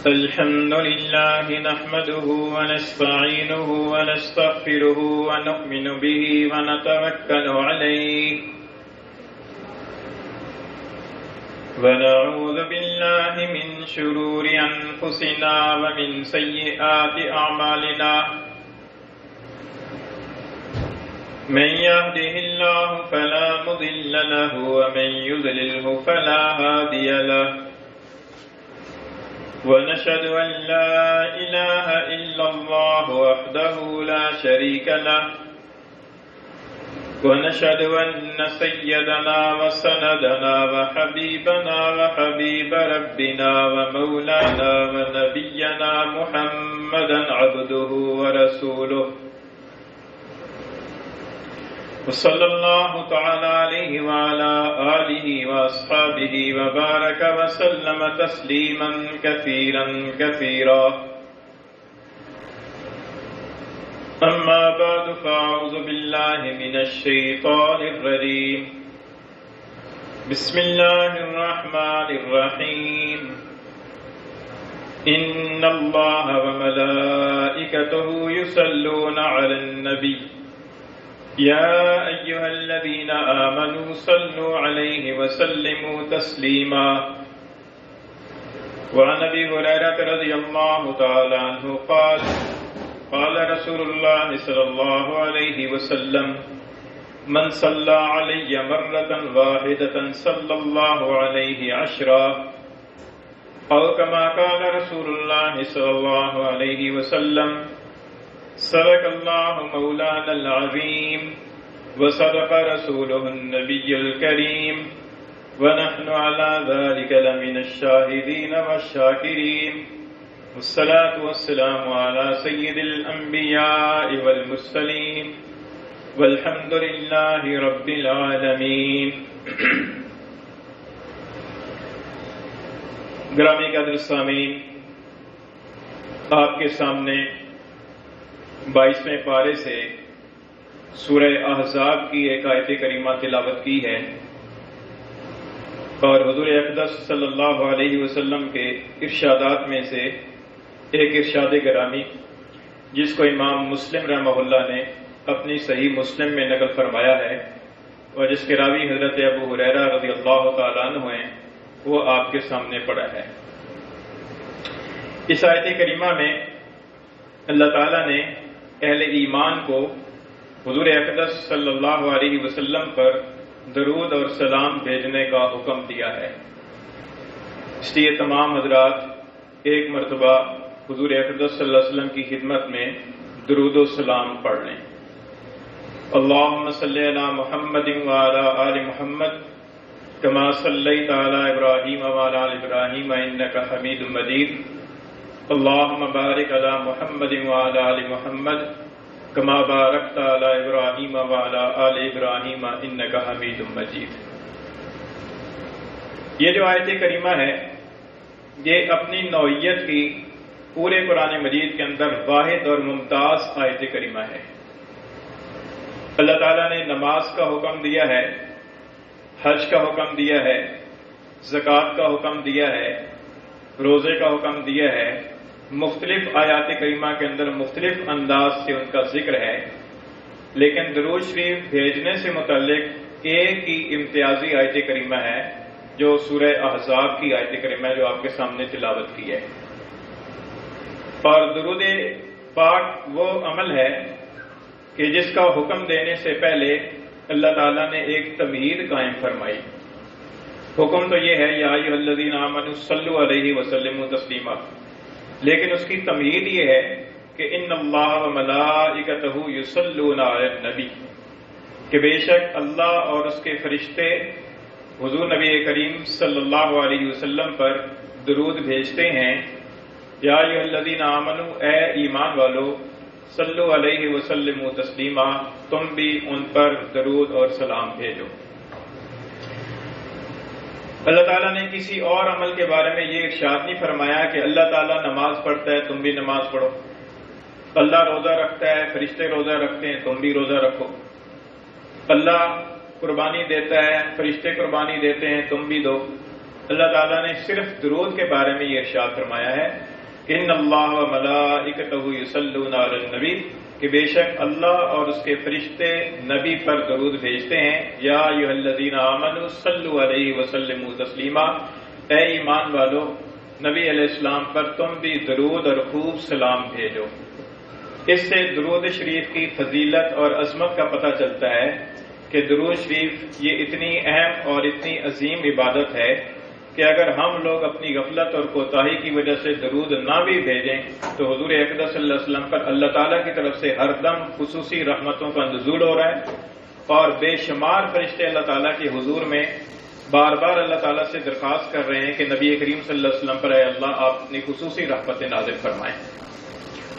الحمد لله نحمده ونستعينه ونستغفره ونؤمن به ونتوكل عليه ونعوذ بالله من شرور أنفسنا ومن سيئات أعمالنا من يهده الله فلا مضل له ومن يضلله فلا هادي له ونشهد أن لا إله إلا الله وحده لا شريك له ونشهد أن سيدنا وسندنا وحبيبنا وحبيب ربنا ومولانا ونبينا محمدا عبده ورسوله وصلى الله تعالى عليه وعلى آله وأصحابه وبارك وسلم تسليما كثيرا كثيرا أما بعد فأعوذ بالله من الشيطان الرجيم بسم الله الرحمن الرحيم إن الله وملائكته يصلون على النبي يا أيها الذين آمنوا صلوا عليه وسلموا تسليما وعن أبي هريرة رضي الله تعالى عنه قال قال رسول الله صلى الله عليه وسلم من صلى علي مرة واحدة صلى الله عليه عشرا أو كما قال رسول الله صلى الله عليه وسلم صدق الله مولانا العظيم وصدق رسوله النبي الكريم ونحن على ذلك لمن الشاهدين والشاكرين والصلاة والسلام على سيد الأنبياء والمرسلين والحمد لله رب العالمين. گرامی قدر سامعین، آپ کے سامنے 22ویں پارے سے سورہ احزاب کی ایک آیت کریمہ تلاوت کی ہے، اور حضور اقدس صلی اللہ علیہ وسلم کے ارشادات میں سے ایک ارشاد گرامی جس کو امام مسلم رحمہ اللہ نے اپنی صحیح مسلم میں نقل فرمایا ہے، اور جس کے راوی حضرت ابو ہریرہ رضی اللہ تعالیٰ عنہ ہیں، وہ آپ کے سامنے پڑا ہے۔ اس آیت کریمہ میں اللہ تعالیٰ نے اہل ایمان کو حضور اقدس صلی اللہ علیہ وسلم پر درود اور سلام بھیجنے کا حکم دیا ہے۔ اس لیے تمام حضرات ایک مرتبہ حضور اقدس صلی اللہ علیہ وسلم کی خدمت میں درود و سلام پڑھ لیں۔ اللہم صلی علی محمد وعلی آل محمد کما صلیت علی ابراہیم وعلی آل ابراہیم انک حمید مجید۔ اللہم بارک علی محمد وعلی آل محمد کما بارکت علی ابراہیم وعلی آل ابراہیم انک حمید مجید۔ یہ جو آیت کریمہ ہے یہ اپنی نوعیت کی پورے قرآن مجید کے اندر واحد اور ممتاز آیت کریمہ ہے۔ اللہ تعالیٰ نے نماز کا حکم دیا ہے، حج کا حکم دیا ہے، زکوٰۃ کا حکم دیا ہے، روزے کا حکم دیا ہے، مختلف آیات کریمہ کے اندر مختلف انداز سے ان کا ذکر ہے، لیکن درود شریف بھیجنے سے متعلق ایک ہی امتیازی آیت کریمہ ہے جو سورہ احزاب کی آیت کریمہ ہے جو آپ کے سامنے تلاوت کی ہے۔ اور درود پاک وہ عمل ہے کہ جس کا حکم دینے سے پہلے اللہ تعالیٰ نے ایک تمہید قائم فرمائی۔ حکم تو یہ ہے یا ایھا الذین آمنوا صلوا علیہ وسلموا تسلیما، لیکن اس کی تمہید یہ ہے کہ ان اللہ وملائکتہ یصلون علی النبی، کہ بے شک اللہ اور اس کے فرشتے حضور نبی کریم صلی اللہ علیہ وسلم پر درود بھیجتے ہیں۔ یا ایھا الذین آمنوا، اے ایمان والو، صلو علیہ وسلموا تسلیما، تم بھی ان پر درود اور سلام بھیجو۔ اللہ تعالیٰ نے کسی اور عمل کے بارے میں یہ ارشاد نہیں فرمایا کہ اللہ تعالیٰ نماز پڑھتا ہے تم بھی نماز پڑھو، اللہ روزہ رکھتا ہے فرشتے روزہ رکھتے ہیں تم بھی روزہ رکھو، اللہ قربانی دیتا ہے فرشتے قربانی دیتے ہیں تم بھی دو، اللہ تعالیٰ نے صرف درود کے بارے میں یہ ارشاد فرمایا ہے ان اللہ و ملائکتہ یصلون علی النبی، کہ بے شک اللہ اور اس کے فرشتے نبی پر درود بھیجتے ہیں۔ یا ایھا الذین آمنوا صلوا علیہ وسلموا تسلیما، اے ایمان والو نبی علیہ السلام پر تم بھی درود اور خوب سلام بھیجو۔ اس سے درود شریف کی فضیلت اور عظمت کا پتہ چلتا ہے کہ درود شریف یہ اتنی اہم اور اتنی عظیم عبادت ہے کہ اگر ہم لوگ اپنی غفلت اور کوتاہی کی وجہ سے درود نہ بھی بھیجیں تو حضور اقدس صلی اللہ علیہ وسلم پر اللہ تعالیٰ کی طرف سے ہر دم خصوصی رحمتوں کا نزول ہو رہا ہے، اور بے شمار فرشتے اللہ تعالیٰ کے حضور میں بار بار اللہ تعالیٰ سے درخواست کر رہے ہیں کہ نبی کریم صلی اللہ علیہ وسلم پر اے اللہ آپ اپنی خصوصی رحمتیں نازل فرمائیں۔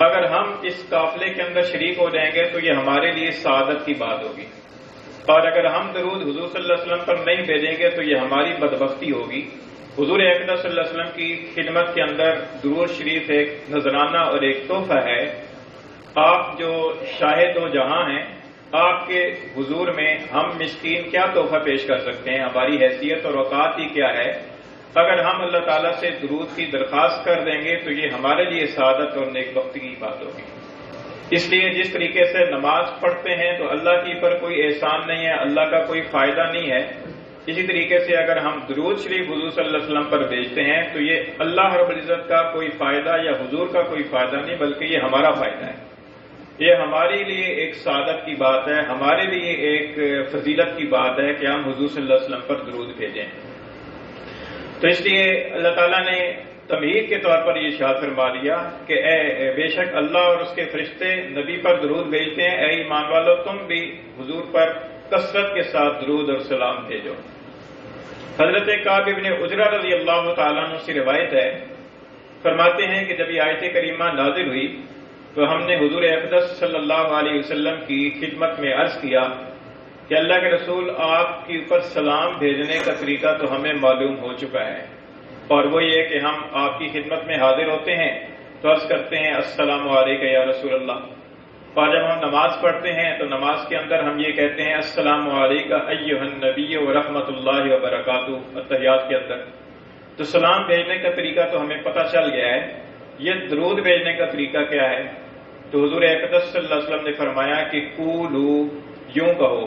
اگر ہم اس قافلے کے اندر شریک ہو جائیں گے تو یہ ہمارے لیے سعادت کی بات ہوگی، اور اگر ہم درود حضور صلی اللہ علیہ وسلم پر نہیں بھیجیں گے تو یہ ہماری بدبختی ہوگی۔ حضور اقدس صلی اللہ علیہ وسلم کی خدمت کے اندر درود شریف ایک نذرانہ اور ایک تحفہ ہے۔ آپ جو شاہد و جہاں ہیں، آپ کے حضور میں ہم مسکین کیا تحفہ پیش کر سکتے ہیں؟ ہماری حیثیت اور اوقات ہی کیا ہے؟ اگر ہم اللہ تعالیٰ سے درود کی درخواست کر دیں گے تو یہ ہمارے لیے سعادت اور نیک بختی کی بات ہوگی۔ اس لیے جس طریقے سے نماز پڑھتے ہیں تو اللہ کی پر کوئی احسان نہیں ہے، اللہ کا کوئی فائدہ نہیں ہے، اسی طریقے سے اگر ہم درود شریف حضور صلی اللہ علیہ وسلم پر بھیجتے ہیں تو یہ اللہ رب العزت کا کوئی فائدہ یا حضور کا کوئی فائدہ نہیں، بلکہ یہ ہمارا فائدہ ہے، یہ ہمارے لیے ایک سعادت کی بات ہے، ہمارے لیے ایک فضیلت کی بات ہے کہ ہم حضور صلی اللہ علیہ وسلم پر درود بھیجیں۔ تو اس لیے اللہ تعالیٰ نے تمہید کے طور پر یہ ارشاد فرما دیا کہ اے بے شک اللہ اور اس کے فرشتے نبی پر درود بھیجتے ہیں، اے ایمان والو تم بھی حضور پر کثرت کے ساتھ درود اور سلام بھیجو۔ حضرت کعب بن عجرہ رضی اللہ تعالیٰ عنہ سے روایت ہے، فرماتے ہیں کہ جب یہ آیت کریمہ نازل ہوئی تو ہم نے حضور اقدس صلی اللہ علیہ وسلم کی خدمت میں عرض کیا کہ اللہ کے رسول آپ کے اوپر سلام بھیجنے کا طریقہ تو ہمیں معلوم ہو چکا ہے، اور وہ یہ کہ ہم آپ کی خدمت میں حاضر ہوتے ہیں تو عرض کرتے ہیں السلام علیکم یا رسول اللہ، اور جب ہم نماز پڑھتے ہیں تو نماز کے اندر ہم یہ کہتے ہیں السلام علیکم ایھا النبی ورحمۃ اللہ وبرکاتہ التحیات کے اندر۔ تو سلام بھیجنے کا طریقہ تو ہمیں پتہ چل گیا ہے، یہ درود بھیجنے کا طریقہ کیا ہے؟ تو حضور اقدس صلی اللہ علیہ وسلم نے فرمایا کہ قولوا، یوں کہو۔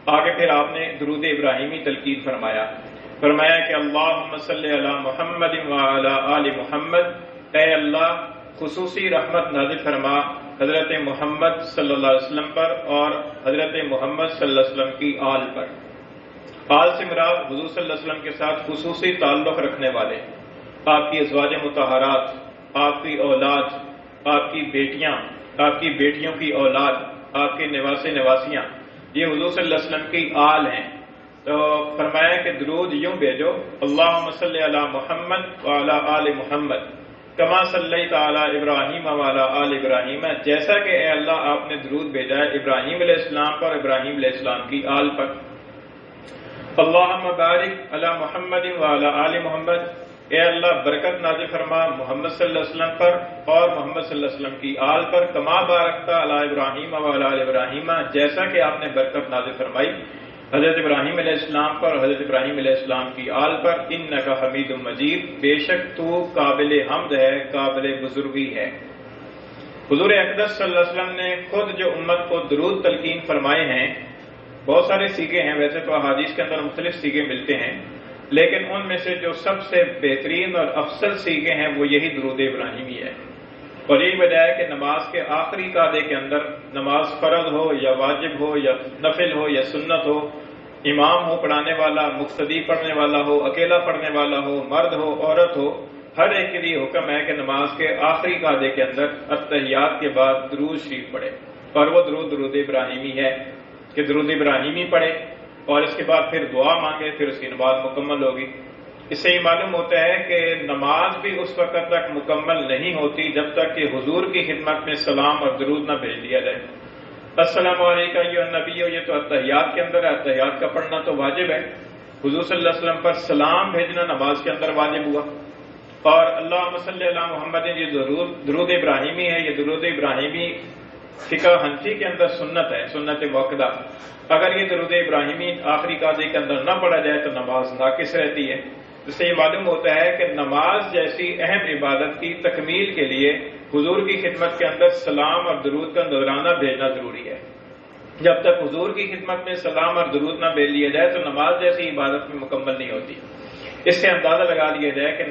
آگے پھر آپ نے درود ابراہیمی تلقین فرمایا کہ اللہم صلی علی محمد وعلی آل محمد، اے اللہ خصوصی رحمت نازل فرما حضرت محمد صلی اللہ علیہ وسلم پر اور حضرت محمد صلی اللہ علیہ وسلم کی آل پر۔ آل سے مراد حضور صلی اللہ علیہ وسلم کے ساتھ خصوصی تعلق رکھنے والے، آپ کی ازواج مطہرات، آپ کی اولاد، آپ کی بیٹیاں، آپ کی بیٹیوں کی اولاد، آپ کے نواسے نواسیاں، یہ حضور صلی اللہ علیہ وسلم کی آل ہیں۔ تو فرمایا کہ درود یوں بھیجو اللہم صلی علی محمد وعلی آل محمد کما صلیت علی ابراہیم وعلی آل ابراہیم، جیسا کہ اے اللہ آپ نے درود بھیجا ہے ابراہیم علیہ السلام پر، ابراہیم علیہ السلام کی آل پر۔ اللہم بارک علی محمد وعلی آل محمد، اے اللہ برکت نازل فرما محمد صلی اللہ علیہ وسلم پر اور محمد صلی اللہ علیہ وسلم کی آل پر، کما بارکتا علی ابراہیم وعلی آل ابراہیم، جیسا کہ آپ نے برکت نازل فرمائی حضرت ابراہیم علیہ السلام پر اور حضرت ابراہیم علیہ السلام کی آل پر، انک حمید مجید، بے شک تو قابل حمد ہے، قابل بزرگی ہے۔ حضور اقدس صلی اللہ علیہ وسلم نے خود جو امت کو درود تلقین فرمائے ہیں، بہت سارے سیغے ہیں، ویسے تو احادیث کے اندر مختلف سیغے ملتے ہیں، لیکن ان میں سے جو سب سے بہترین اور افضل سیغے ہیں وہ یہی درود ابراہیمی ہے۔ اور یہی وجہ ہے کہ نماز کے آخری قعدے کے اندر، نماز فرض ہو یا واجب ہو یا نفل ہو یا سنت ہو، امام ہو پڑھانے والا، مقتدی پڑھنے والا ہو، اکیلا پڑھنے والا ہو، مرد ہو عورت ہو، ہر ایک کے لیے حکم ہے کہ نماز کے آخری قعدے کے اندر التحیات کے بعد درود شریف پڑھے، اور وہ درود ابراہیمی ہے کہ درود ابراہیمی پڑھے اور اس کے بعد پھر دعا مانگے، پھر اس کی نماز مکمل ہوگی۔ اس سے یہ معلوم ہوتا ہے کہ نماز بھی اس وقت تک مکمل نہیں ہوتی جب تک کہ حضور کی خدمت میں سلام اور درود نہ بھیج دیا جائے۔ السلام علیکم ایھا النبی، یہ تو التحیات کے اندر ہے، التحیات کا پڑھنا تو واجب ہے، حضور صلی اللہ علیہ وسلم پر سلام بھیجنا نماز کے اندر واجب ہوا۔ اور اللہم صلی علی محمد، یہ درود ابراہیمی ہے، یہ درود ابراہیمی فقہ حنفی کے اندر سنت ہے، سنت موقدہ۔ اگر یہ درود ابراہیمی آخری قعدے کے اندر نہ پڑھا جائے تو نماز ناقص رہتی ہے۔ اس سے یہ معلوم ہوتا ہے کہ نماز جیسی اہم عبادت کی تکمیل کے لیے حضور کی خدمت کے اندر سلام اور درود کا نذرانہ بھیجنا ضروری ہے۔ جب تک حضور کی خدمت میں سلام اور درود نہ بھیج لیا جائے تو نماز جیسی عبادت میں مکمل نہیں ہوتی۔ اس سے اندازہ لگا لیا جائے کہ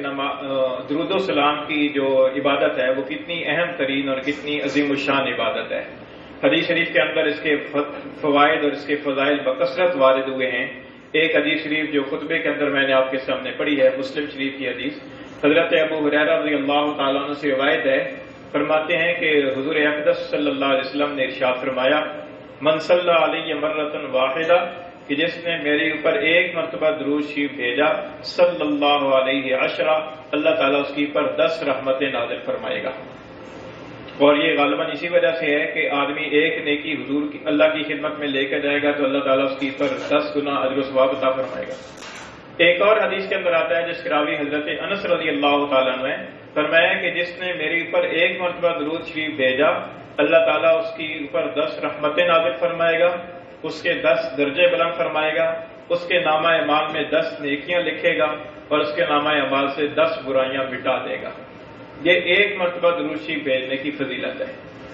درود و سلام کی جو عبادت ہے وہ کتنی اہم ترین اور کتنی عظیم الشان عبادت ہے۔ حدیث شریف کے اندر اس کے فوائد اور اس کے فضائل بکثرت وارد ہوئے ہیں۔ ایک حدیث شریف جو خطبے کے اندر میں نے آپ کے سامنے پڑھی ہے، مسلم شریف کی حدیث، حضرت ابو ہریرہ رضی اللہ تعالیٰ عنہ سے روایت ہے، فرماتے ہیں کہ حضور اقدس صلی اللہ علیہ وسلم نے ارشاد فرمایا، من صلی علیہ مرۃ واحدہ، کہ جس نے میرے اوپر ایک مرتبہ درود شریف بھیجا، صلی اللہ علیہ عشرہ، اللہ تعالیٰ اس کی پر 10 رحمتیں نازل فرمائے گا۔ اور یہ غالباً اسی وجہ سے ہے کہ آدمی ایک نیکی حضور کی اللہ کی خدمت میں لے کے جائے گا تو اللہ تعالیٰ اس کی پر 10 گنا اجر و ثواب عطا فرمائے گا۔ ایک اور حدیث کے اندر آتا ہے جس کے راوی حضرت انس رضی اللہ تعالیٰ عنہ فرمایا کہ جس نے میرے اوپر ایک مرتبہ درود شریف بھیجا، اللہ تعالیٰ اس کی اوپر 10 رحمتیں نازل فرمائے گا، اس کے 10 درجے بلند فرمائے گا، اس کے نامہ اعمال میں 10 نیکیاں لکھے گا اور اس کے نامہ اعمال سے 10 برائیاں مٹا دے گا۔ یہ ایک مرتبہ درود شریف بھیجنے کی فضیلت ہے،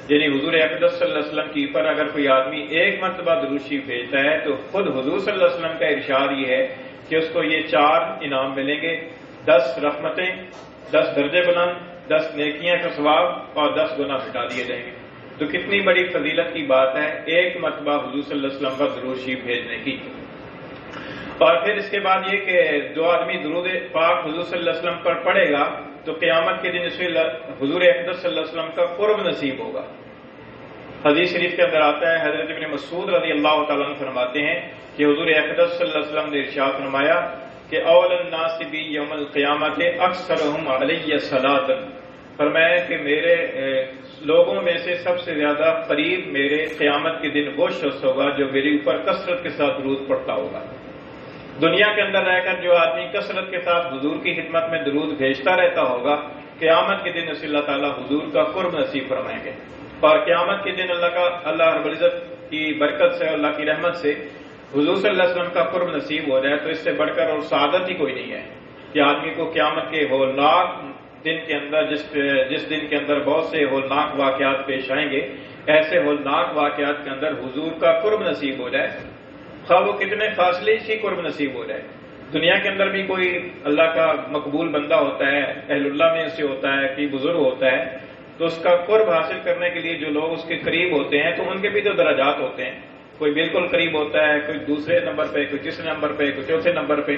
یعنی حضور اقدس صلی اللہ علیہ وسلم کی پر اگر کوئی آدمی ایک مرتبہ درود شریف بھیجتا ہے تو خود حضور صلی اللہ علیہ وسلم کا ارشاد یہ ہے کہ اس کو یہ 4 انعام ملیں گے، 10 رحمتیں، 10 درجے بلند، 10 نیکیاں کا ثواب اور 10 گناہ مٹا دیے جائیں گے۔ تو کتنی بڑی فضیلت کی بات ہے ایک مرتبہ حضور صلی اللہ علیہ وسلم پر درود شریف بھیجنے کی۔ اور پھر اس کے بعد یہ کہ جو آدمی درود پاک حضور صلی اللہ علیہ وسلم پر پڑھے گا تو قیامت کے دن اس میں حضور اقدس صلی اللہ علیہ وسلم کا قرب نصیب ہوگا۔ حدیث شریف کے اندر آتا ہے، حضرت ابن مسعود رضی اللہ تعالیٰ عنہ فرماتے ہیں کہ حضور اقدس صلی اللہ علیہ وسلم نے ارشاد فرمایا کہ اول الناس بی یوم القیامت اکثرہم علی صلاۃ، فرمایا کہ میرے لوگوں میں سے سب سے زیادہ قریب میرے قیامت کے دن وہ شخص ہوگا جو میرے اوپر کثرت کے ساتھ درود پڑھتا ہوگا۔ دنیا کے اندر رہ کر جو آدمی کثرت کے ساتھ حضور کی خدمت میں درود بھیجتا رہتا ہوگا، قیامت کے دن اسے اللہ تعالیٰ حضور کا قرب نصیب فرمائیں گے، اور قیامت کے دن اللہ رب العزت کی برکت سے، اللہ کی رحمت سے حضور صلی اللہ علیہ وسلم کا قرب نصیب ہو جائے تو اس سے بڑھ کر اور سعادت ہی کوئی نہیں ہے کہ آدمی کو قیامت کے ہولناک دن کے اندر جس دن کے اندر بہت سے ہولناک واقعات پیش آئیں گے، ایسے ہولناک واقعات کے اندر حضور کا قرب نصیب ہو جائے، خواہ وہ کتنے فاصلے سے قرب نصیب ہو جائے۔ دنیا کے اندر بھی کوئی اللہ کا مقبول بندہ ہوتا ہے، اہل اللہ میں سے ہوتا ہے، کوئی بزرگ ہوتا ہے، تو اس کا قرب حاصل کرنے کے لیے جو لوگ اس کے قریب ہوتے ہیں تو ان کے بھی تو درجات ہوتے ہیں، کوئی بالکل قریب ہوتا ہے، کوئی دوسرے نمبر پہ، کوئی تیسرے نمبر پہ، کوئی چوتھے نمبر پہ۔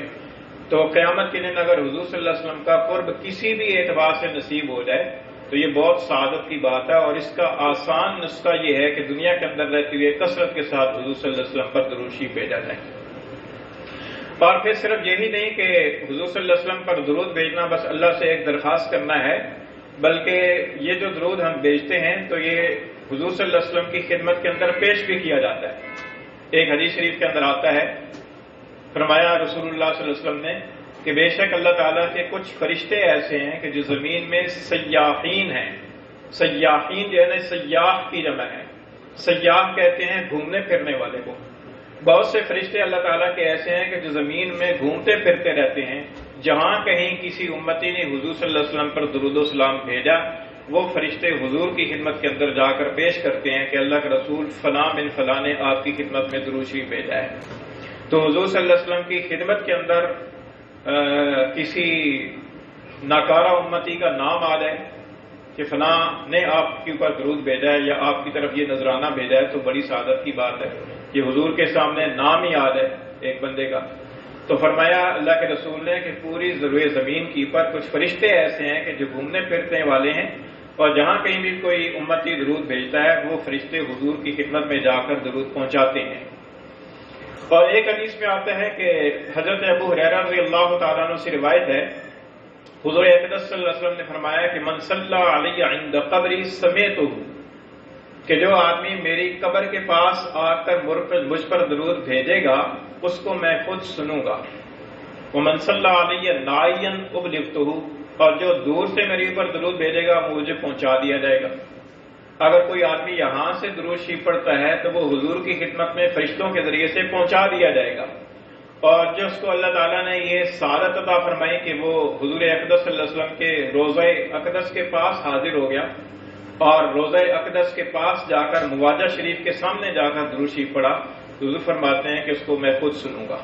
تو قیامت کے دن اگر حضور صلی اللہ علیہ وسلم کا قرب کسی بھی اعتبار سے نصیب ہو جائے تو یہ بہت سعادت کی بات ہے، اور اس کا آسان نسخہ یہ ہے کہ دنیا کے اندر رہتے ہوئے کثرت کے ساتھ حضور صلی اللہ علیہ وسلم پر درود شریف بھیجا جائے۔ اور پھر صرف یہی نہیں کہ حضور صلی اللہ علیہ وسلم پر درود بھیجنا بس اللہ سے ایک درخواست کرنا ہے، بلکہ یہ جو درود ہم بھیجتے ہیں تو یہ حضور صلی اللہ علیہ وسلم کی خدمت کے اندر پیش بھی کیا جاتا ہے۔ ایک حدیث شریف کے اندر آتا ہے، فرمایا رسول اللہ صلی اللہ علیہ وسلم نے کہ بے شک اللہ تعالیٰ کے کچھ فرشتے ایسے ہیں کہ جو زمین میں سیاحین ہیں۔ سیاحین جو ہے نا، سیاح کی جمع ہے، سیاح کہتے ہیں گھومنے پھرنے والے کو۔ بہت سے فرشتے اللہ تعالیٰ کے ایسے ہیں کہ جو زمین میں گھومتے پھرتے رہتے ہیں، جہاں کہیں کسی امتی نے حضور صلی اللہ علیہ وسلم پر درود و سلام بھیجا، وہ فرشتے حضور کی خدمت کے اندر جا کر پیش کرتے ہیں کہ اللہ کے رسول فلاں بن فلاں نے آپ کی خدمت میں درود شریف بھیجا ہے۔ تو حضور صلی اللہ علیہ وسلم کی خدمت کے اندر کسی ناکارہ امتی کا نام آ جائے کہ فلاں نے آپ کے اوپر درود بھیجا ہے یا آپ کی طرف یہ نذرانہ بھیجا ہے تو بڑی سعادت کی بات ہے کہ حضور کے سامنے نام ہی یاد ہے ایک بندے کا۔ تو فرمایا اللہ کے رسول نے کہ پوری ضروع زمین کی پر کچھ فرشتے ایسے ہیں کہ جو گھومنے پھرنے والے ہیں، اور جہاں کہیں بھی کوئی امتی درود بھیجتا ہے وہ فرشتے حضور کی خدمت میں جا کر درود پہنچاتے ہیں۔ اور ایک حدیث میں آتا ہے کہ حضرت ابو ہریرہ رضی اللہ تعالیٰ عنہ سے روایت ہے، حضور اقدس صلی اللہ علیہ وسلم نے فرمایا کہ من صلی علی عند قبری سمیتہ، کہ جو آدمی میری قبر کے پاس آ کر مجھ پر درود بھیجے گا اس کو میں خود سنوں گا۔ ومن صلی علی نائیا ابلغتہ، اور جو دور سے میرے اوپر درود بھیجے گا مجھے پہنچا دیا جائے گا۔ اگر کوئی آدمی یہاں سے درود شریف پڑھتا ہے تو وہ حضور کی خدمت میں فرشتوں کے ذریعے سے پہنچا دیا جائے گا، اور جس کو اللہ تعالیٰ نے یہ سعادت عطا فرمائی کہ وہ حضور اقدس صلی اللہ علیہ وسلم کے روضہ اقدس کے پاس حاضر ہو گیا اور روضہ اقدس کے پاس جا کر مواجہ شریف کے سامنے جا کر درود شریف پڑھا، تو حضور فرماتے ہیں کہ اس کو میں خود سنوں گا۔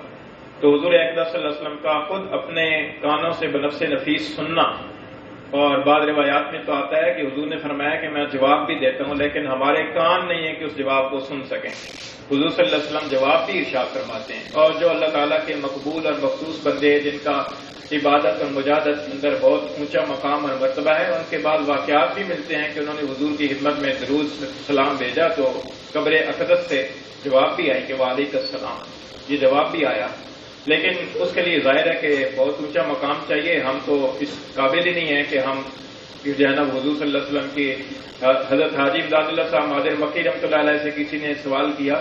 تو حضور اقدس صلی اللہ علیہ وسلم کا خود اپنے کانوں سے بنفس نفیس سننا، اور بعض روایات میں تو آتا ہے کہ حضور نے فرمایا کہ میں جواب بھی دیتا ہوں لیکن ہمارے کان نہیں ہیں کہ اس جواب کو سن سکیں، حضور صلی اللہ علیہ وسلم جواب بھی ارشاد فرماتے ہیں۔ اور جو اللہ تعالیٰ کے مقبول اور مخصوص بندے جن کا عبادت اور مجاہدت کے اندر بہت اونچا مقام اور مرتبہ ہے، ان کے بعد واقعات بھی ملتے ہیں کہ انہوں نے حضور کی خدمت میں درود سلام بھیجا تو قبر اقدس سے جواب بھی آئی کہ وعلیکم السلام، یہ جواب بھی آیا، لیکن اس کے لیے ظاہر ہے کہ بہت اونچا مقام چاہیے۔ ہم تو اس قابل ہی نہیں ہیں کہ ہم جو ہے نا حضور صلی اللہ علیہ وسلم کی حضرت حاجی امداد اللہ صاحب مادر مکی رحمۃ اللہ علیہ سے کسی نے سوال کیا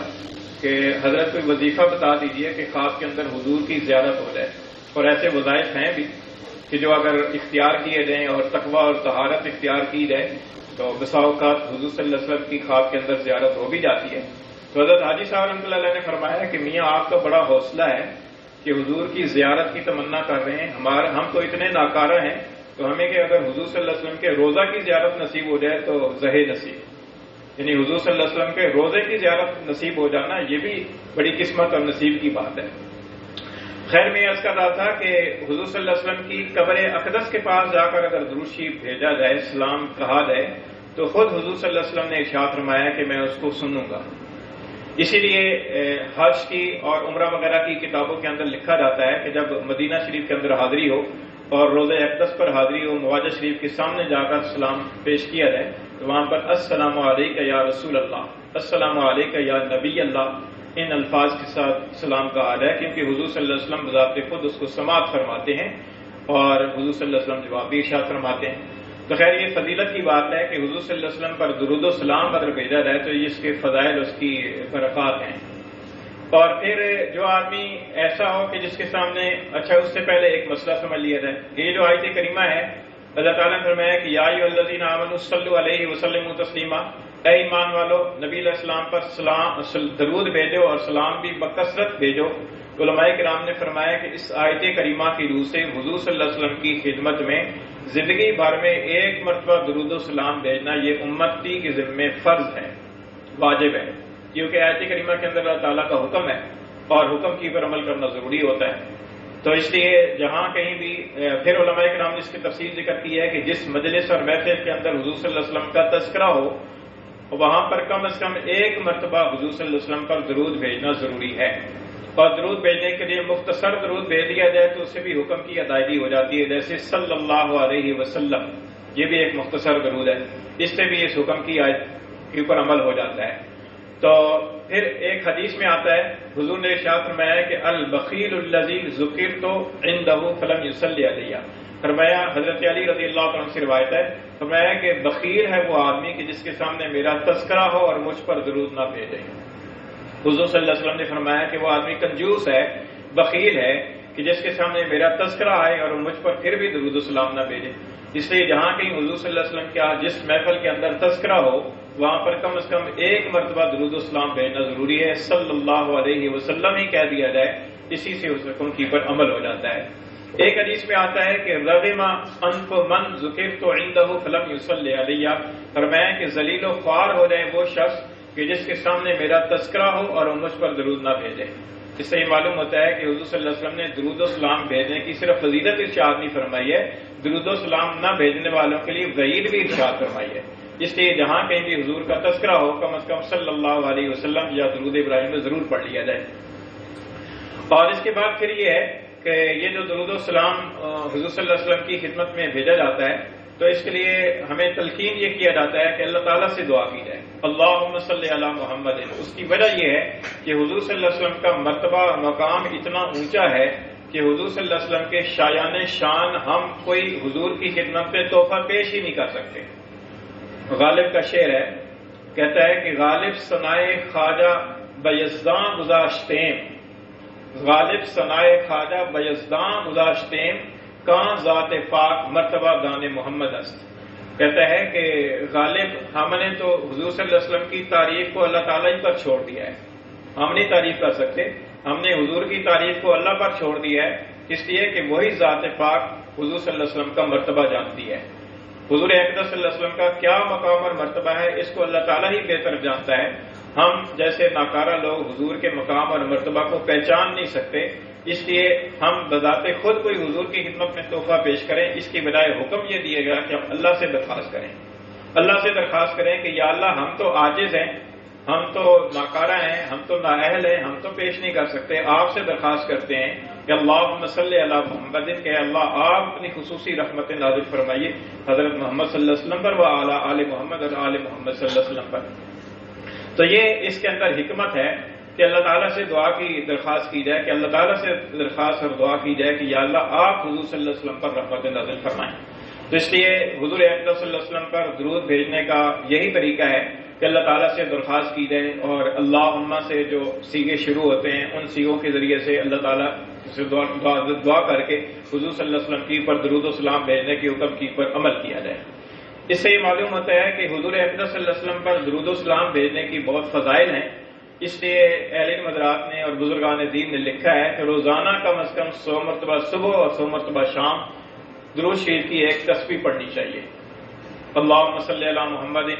کہ حضرت کوئی وظیفہ بتا دیجئے کہ خواب کے اندر حضور کی زیارت ہو جائے، اور ایسے وظائف ہیں بھی کہ جو اگر اختیار کیے جائیں اور تقوی اور طہارت اختیار کی جائے تو بسا اوقات حضور صلی اللہ علیہ وسلم کی خواب کے اندر زیارت ہو بھی جاتی ہے۔ تو حضرت حاجی صاحب رحمۃ اللہ علیہ نے فرمایا کہ میاں آپ کا بڑا حوصلہ ہے کہ حضور کی زیارت کی تمنا کر رہے ہیں، ہم تو اتنے ناکارہ ہیں، تو ہمیں کہ اگر حضور صلی اللہ علیہ وسلم کے روزہ کی زیارت نصیب ہو جائے تو زہے نصیب، یعنی حضور صلی اللہ علیہ وسلم کے روزے کی زیارت نصیب ہو جانا یہ بھی بڑی قسمت اور نصیب کی بات ہے۔ خیر میں عرض کر رہا تھا کہ حضور صلی اللہ علیہ وسلم کی قبر اقدس کے پاس جا کر اگر درود شریف بھیجا جائے، سلام کہا جائے، تو خود حضور صلی اللہ علیہ وسلم نے ارشاد فرمایا کہ میں اس کو سنوں گا۔ اسی لیے حج کی اور عمرہ وغیرہ کی کتابوں کے اندر لکھا جاتا ہے کہ جب مدینہ شریف کے اندر حاضری ہو اور روضہ اقدس پر حاضری ہو، مواجہ شریف کے سامنے جا کر سلام پیش کیا جائے تو وہاں پر السلام علیکہ یا رسول اللہ، السلام علیکہ یا نبی اللہ، ان الفاظ کے ساتھ سلام کہا جائے، کیونکہ حضور صلی اللہ علیہ وسلم بذات خود اس کو سماعت فرماتے ہیں اور حضور صلی اللہ علیہ وسلم جواب بھی ارشاد فرماتے ہیں۔ تو خیر یہ فضیلت کی بات ہے کہ حضور صلی اللہ علیہ وسلم پر درود و سلام اگر بھیجا جائے تو یہ اس کے فضائل، اس کی برکات ہیں۔ اور پھر جو آدمی ایسا ہو کہ جس کے سامنے، اچھا اس سے پہلے ایک مسئلہ سمجھ لیا جائے کہ یہ جو آیت کریمہ ہے اللہ تعالیٰ نے فرمایا کہ یا ایھا الذین آمنوا صلوا علیہ وسلموا تسلیما، اے ایمان والو نبی علیہ السلام پر درود بھیجو اور سلام بھی بکثرت بھیجو۔ علماء کرام نے فرمایا کہ اس آیت کریمہ کی روح سے حضور صلی اللہ علیہ وسلم کی خدمت میں زندگی بھر میں ایک مرتبہ درود و سلام بھیجنا یہ امتی کے ذمے فرض ہے، واجب ہے، کیونکہ آیت کریمہ کے اندر اللہ تعالیٰ کا حکم ہے اور حکم کی پر عمل کرنا ضروری ہوتا ہے۔ تو اس لیے جہاں کہیں بھی پھر علماء کرام نے اس کی تفصیل ذکر کی ہے کہ جس مجلس اور محفل کے اندر حضور صلی اللہ علیہ وسلم کا تذکرہ ہو وہاں پر کم از کم ایک مرتبہ حضور صلی اللہ علیہ وسلم پر درود بھیجنا ضروری ہے، اور درود بھیجنے کے لیے مختصر درود بھیج دیا جائے تو اس سے بھی حکم کی ادائیگی ہو جاتی ہے، جیسے صلی اللہ علیہ وسلم، یہ بھی ایک مختصر درود ہے، اس سے بھی اس حکم کی اوپر عمل ہو جاتا ہے۔ تو پھر ایک حدیث میں آتا ہے حضور نے ارشاد فرمایا کہ البخیل الذی ذکرت عنده فلم یصلی علیہ، فرمایا حضرت علی رضی اللہ عنہ سے روایت ہے، فرمایا کہ بخیل ہے وہ آدمی کہ جس کے سامنے میرا تذکرہ ہو اور مجھ پر درود نہ بھیجے۔ حضور صلی اللہ علیہ وسلم نے فرمایا کہ وہ آدمی کنجوس ہے، بخیل ہے کہ جس کے سامنے میرا تذکرہ آئے اور مجھ پر پھر بھی درود و سلام نہ بھیجے۔ اس لیے جہاں کہیں حضور صلی اللہ علیہ وسلم کا جس محفل کے اندر تذکرہ ہو وہاں پر کم از کم ایک مرتبہ درود و سلام بھیجنا ضروری ہے، صلی اللہ علیہ وسلم ہی کہہ دیا جائے، اسی سے اس حکم کی پر عمل ہو جاتا ہے۔ ایک حدیث میں آتا ہے کہ رغم انف من ذکرت عنده فلم یصلی علیہ، فرمایا کہ ذلیل و خوار ہو جائے وہ شخص کہ جس کے سامنے میرا تذکرہ ہو اور مجھ پر درود نہ بھیجے۔ اس سے یہ معلوم ہوتا ہے کہ حضور صلی اللہ علیہ وسلم نے درود و سلام بھیجنے کی صرف فضیلت ارشاد نہیں فرمائی ہے، درود و سلام نہ بھیجنے والوں کے لیے وعید بھی ارشاد فرمائی ہے۔ اس لیے جہاں کہیں بھی حضور کا تذکرہ ہو کم از کم صلی اللہ علیہ وسلم یا درود ابراہیم میں ضرور پڑھ لیا جائے۔ اور اس کے بعد پھر یہ ہے کہ یہ جو درود و سلام حضور صلی اللہ علیہ وسلم کی خدمت میں بھیجا جاتا ہے تو اس کے لیے ہمیں تلقین یہ کیا جاتا ہے کہ اللہ تعالیٰ سے دعا کی جائے، اللہم صلی علی محمد۔ اس کی وجہ یہ ہے کہ حضور صلی اللہ علیہ وسلم کا مرتبہ اور مقام اتنا اونچا ہے کہ حضور صلی اللہ علیہ وسلم کے شایان شان ہم کوئی حضور کی خدمت پہ تحفہ پیش ہی نہیں کر سکتے۔ غالب کا شعر ہے، کہتا ہے کہ غالب ثنائے خواجہ بیزداں گذاشتیم، غالب ثنائے خواجہ بیزداں گذاشتیم، کہاں ذات پاک مرتبہ دان محمد است۔ کہتا ہے کہ غالب ہم نے تو حضور صلی اللہ علیہ وسلم کی تعریف کو اللہ تعالیٰ ہی پر چھوڑ دیا ہے، ہم نہیں تعریف کر سکتے، ہم نے حضور کی تعریف کو اللہ پر چھوڑ دیا ہے، اس لیے کہ وہی ذات پاک حضور صلی اللہ علیہ وسلم کا مرتبہ جانتی ہے۔ حضور اقدس صلی اللہ علیہ وسلم کا کیا مقام اور مرتبہ ہے اس کو اللہ تعالیٰ ہی بہتر جانتا ہے۔ ہم جیسے ناکارہ لوگ حضور کے مقام اور مرتبہ کو پہچان نہیں سکتے، اس لیے ہم بذات خود کوئی حضور کی خدمت میں تحفہ پیش کریں، اس کی بجائے حکم یہ دیے گا کہ ہم اللہ سے درخواست کریں، اللہ سے درخواست کریں کہ یا اللہ ہم تو عاجز ہیں، ہم تو ناکارہ ہیں، ہم تو نااہل ہیں، ہم تو پیش نہیں کر سکتے، آپ سے درخواست کرتے ہیں کہ اللہم صلی علی محمد، کہ اللہ آپ اپنی خصوصی رحمت نازل فرمائیے حضرت محمد صلی اللہ علیہ وسلم پر، وعلی آل محمد اور آل محمد صلی اللہ علیہ وسلم پر۔ تو یہ اس کے اندر حکمت ہے کہ اللہ تعالیٰ سے دعا کی درخواست کی جائے، کہ اللہ تعالیٰ سے درخواست اور دعا کی جائے کہ یا اللہ آپ حضور صلی اللہ علیہ وسلم پر رحمت نازل فرمائیں۔ تو اس لیے حضور اقدس صلی اللہ علیہ وسلم پر درود بھیجنے کا یہی طریقہ ہے کہ اللہ تعالیٰ سے درخواست کی جائے، اور اللہم سے جو صیغے شروع ہوتے ہیں ان صیغوں کے ذریعے سے اللہ تعالیٰ سے دعا کر کے حضور صلی اللہ علیہ وسلم کی پر درود و سلام بھیجنے کے حکم کی پر عمل کیا جائے۔ اس سے یہ معلوم ہوتا ہے کہ حضور اقدس صلی اللہ علیہ وسلم پر درود و سلام بھیجنے کی بہت فضائل ہیں۔ اس لیے اہل علم حضرات نے اور بزرگان دین نے لکھا ہے کہ روزانہ کم از کم 100 مرتبہ صبح اور 100 مرتبہ شام درود شریف کی ایک تسبیح پڑھنی چاہیے۔ اللہم صلی علی محمد،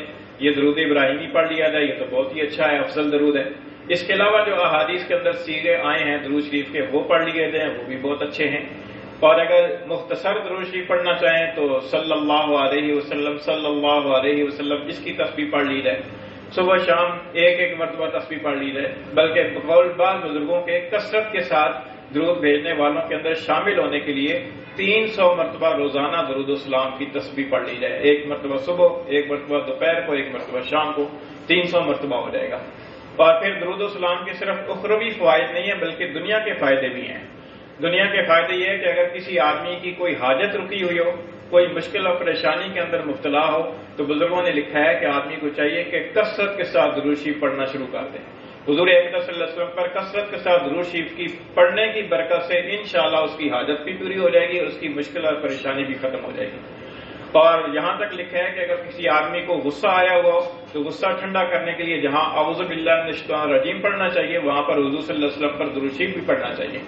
یہ درود ابراہیمی پڑھ لیا جائے، یہ تو بہت ہی اچھا ہے، افضل درود ہے۔ اس کے علاوہ جو احادیث کے اندر صیغے آئے ہیں درود شریف کے وہ پڑھ لیے جائیں، وہ بھی بہت اچھے ہیں۔ اور اگر مختصر درود شریف پڑھنا چاہیں تو صلی اللہ علیہ وسلم صلی اللہ علیہ وسلم اس کی تسبیح پڑھ لی جائے، صبح شام ایک ایک مرتبہ تسبیح پڑھ لی جائے، بلکہ بقول بعض بزرگوں کے کثرت کے ساتھ درود بھیجنے والوں کے اندر شامل ہونے کے لیے 300 مرتبہ روزانہ درود و سلام کی تسبیح پڑھ لی جائے، ایک مرتبہ صبح، ایک مرتبہ دوپہر کو، ایک مرتبہ شام کو، 300 مرتبہ ہو جائے گا۔ اور پھر درود و سلام کے صرف اخروی فوائد نہیں ہیں بلکہ دنیا کے فائدے بھی ہیں۔ دنیا کے فائدے یہ ہے کہ اگر کسی آدمی کی کوئی حاجت رکی ہوئی ہو، کوئی مشکل اور پریشانی کے اندر مبتلا ہو، تو بزرگوں نے لکھا ہے کہ آدمی کو چاہیے کہ کثرت کے ساتھ درود شریف پڑھنا شروع کر دیں۔ حضور اقدس صلی اللہ علیہ وسلم پر کثرت کے ساتھ درود شریف کی پڑھنے کی برکت سے انشاءاللہ اس کی حاجت بھی پوری ہو جائے گی، اس کی مشکل اور پریشانی بھی ختم ہو جائے گی۔ اور یہاں تک لکھا ہے کہ اگر کسی آدمی کو غصہ آیا ہوا ہو تو غصہ ٹھنڈا کرنے کے لیے جہاں اعوذ باللہ من الشیطان الرجیم پڑھنا چاہیے، وہاں پر حضور صلی اللہ علیہ وسلم پر درود شریف بھی پڑھنا چاہیے،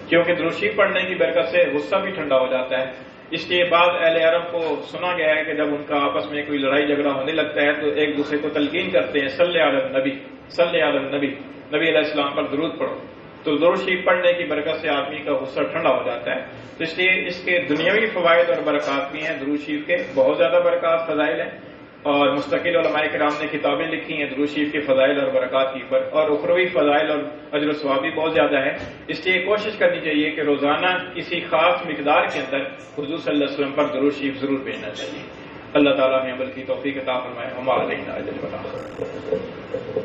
کیونکہ درود شریف پڑھنے کی برکت سے غصہ بھی ٹھنڈا ہو جاتا ہے۔ اس لیے بعض اہل عرب کو سنا گیا ہے کہ جب ان کا آپس میں کوئی لڑائی جھگڑا ہونے لگتا ہے تو ایک دوسرے کو تلقین کرتے ہیں، صلی علی النبی، صلی علی النبی، نبی علیہ السلام پر درود پڑھو، تو درود شریف پڑھنے کی برکت سے آدمی کا غصہ ٹھنڈا ہو جاتا ہے۔ تو اس لیے اس کے دنیاوی فوائد اور برکات بھی ہیں، درود شریف کے بہت زیادہ برکات فضائل ہیں، اور مستقل علماء کرام نے کتابیں لکھی ہیں درود شریف کے فضائل اور برکات کی پر، اور اخروی فضائل اور اجر و ثواب بھی بہت زیادہ ہے۔ اس لیے کوشش کرنی چاہیے کہ روزانہ کسی خاص مقدار کے اندر حضور صلی اللہ علیہ وسلم پر درود شریف ضرور بھیجنا چاہیے۔ اللہ تعالیٰ نے عمل کی توفیق عطا فرمائے۔ ہم علینا اجر البلاغ۔